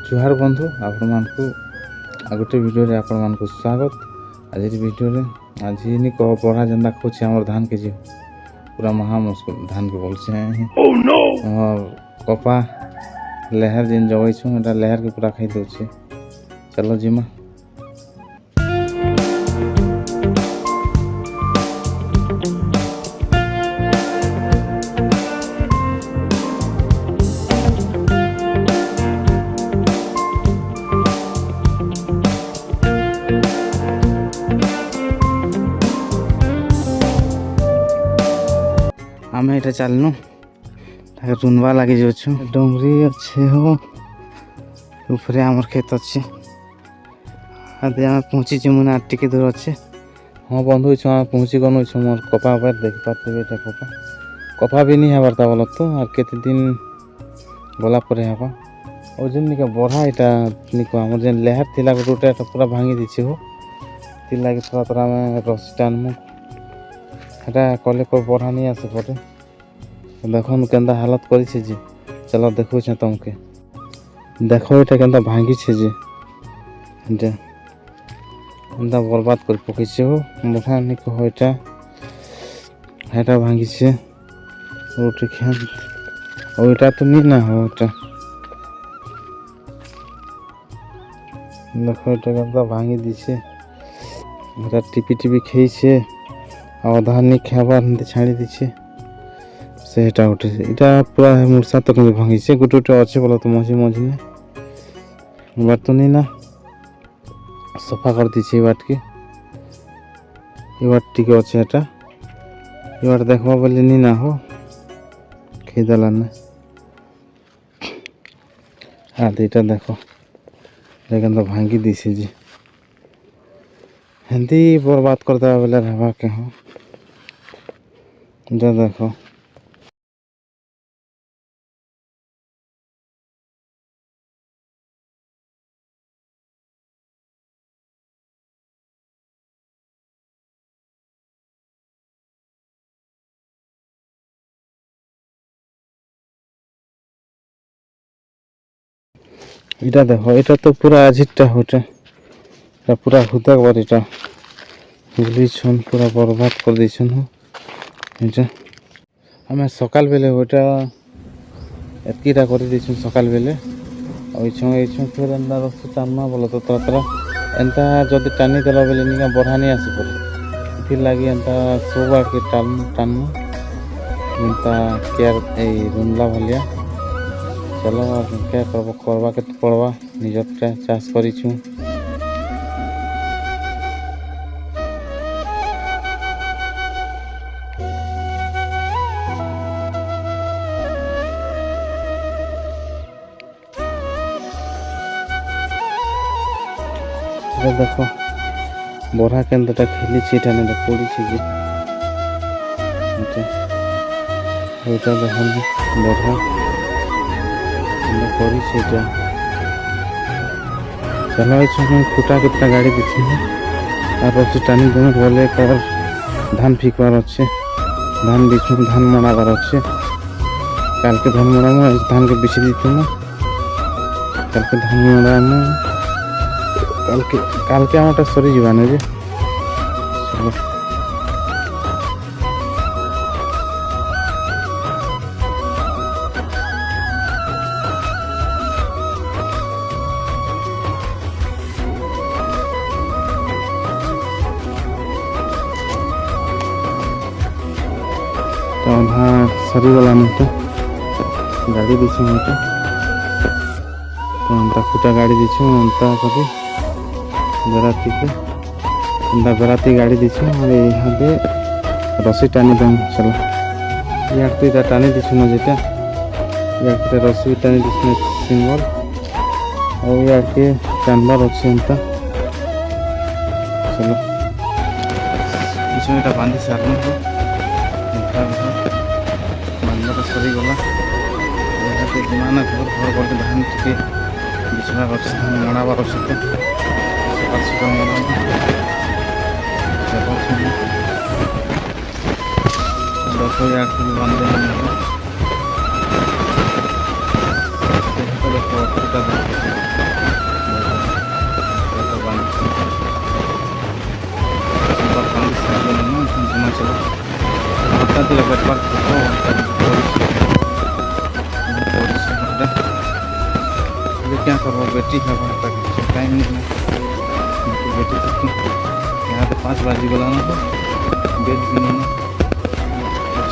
जुहार बंधु आपण गोटे वीडियो रे आपण मानक स्वागत। आज वीडियो रे आज नी कह पढ़ा जेंदा खोचे हमर धान के जी पूरा महा मुश्किल धान के बोलछे। ओह नो और कपा लहर जिन जवै छु एटा लहर के पूरा खाई दउ छे। चलो जिमा आम ये चलनु रुनवा लगे जाऊँ डोंगरी अच्छे हो ऊपर आमर खेत अच्छे आदि आम पहुँची मुझे टिके दूर अच्छे। हाँ बंधु आम पहुँची गनु मोर कपा देख पारे कपा कपा भी नहीं हबार बोल तो और केते दिन गला हवा और जेन निका बढ़ा यहाँ निक आम जेन लेहर थी गोटे पूरा भांगी दीचे हो ती लगे थोड़ा थोड़ा आम रसी टाणमु এটা কলে কো পড়া नहीं आसे पटे देखो केंदा हालत करी छे जी। चलो देखो छे तुमके देखो এটা केंदा भांगी छे जी जे केंदा बर्बाद कर पके छे हो मोठा नहीं को এটা এটা भांगी छे रोटी खान और এটা तो नहीं ना हो এটা देखो এটা केंदा भांगी दिछे এটা टिपी टिपी खेई छे और धान नहीं खाबार छाड़ी दीचे से गोटे यहाँ पूरा मूर्छा तक भांगी से गोटे गोटे अच्छे बोला तो मझी मझी ने बार तो नहीं ना सफा कर दीचे बाट के टी अच्छे एटा ये देखा बोले नहीं ना हो खेदेला ना हाँ तो देखो लेकिन तो भांगी दीसे जी हिंदी बर्बाद कर देवा बेले रहबा के हो जो देखो इटा देखो इटा तो पूरा अजिटा होटा पूरा हुदक बार इटा बुझन पूरा बर्बाद कर दीछन हो এটা आम सकाल बेले ওটা এতকিটা করে দিছুন সকাল বেলে ওইছং ফের এন্তা রস টানমা বলো তো তোরা এন্তা যদি টানি দেলা বেলে নিকা বড়া नहीं आसे पड़े फिर लगी एंता सोबा के टानमु एंता केयर ए रुनला भलिया। चलो क्या करवा के पड़वा निजटा चाष करिछु देखो बड़ा केंद्रटा खेली छे पड़ी छे जी देखो बड़ा पड़ी छे चलो खुटा कितना गाड़ी दीछे और रसी टानी देने बोले कर धान फिकबार अच्छे धान बीच धान मनाबार अच्छे काल के धान मनामु धान के बिछी दी काल के धान मनामु काल के आमटा सरी जीवाने जे चलो तो हाँ सरी गला तो गाड़ी दीछे तो खुटा गाड़ी दीछे अंता कभी बेराती के बेराती गाड़ी दीछे और यहाँ पे रसी टानी दम। चलो यार तो इधर टानी दीछे न जेटा यार रसी टानी दीछे सिंगल और यार के टानबार अच्छे एंता। चलो इसमें बांधी सारन को बांधा सरी गला यहाँ पे जिमाना घर घर करके धान टिके बिछड़ा अच्छे मनाबार अच्छे देखो यार बंदे देखो ଟିକେ ବେପାର क्या करबो बेटी है तक टाइम नहीं बेटी तक यहाँ तो 5 बजे गला ना बेड भी नहीं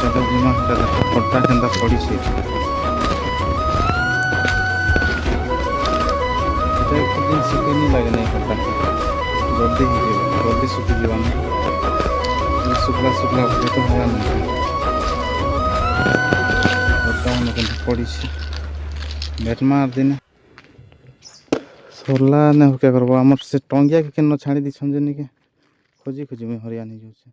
चलो जिमा पट्टा केंदा पड़ी से एक दिन सुखे नहीं लगे नहीं पट्टा जल्दी ही जल्दी सुखी जीवन शुक्ला शुक्ला तो हुआ नहीं पट्टा केंदा पड़ी से बेट मार दिन सरला नहीं क्या करबो आमर से टंगिया के केन छाड़ी दी छन जे के खोजी खोजी में हरिया नहीं जाउछे।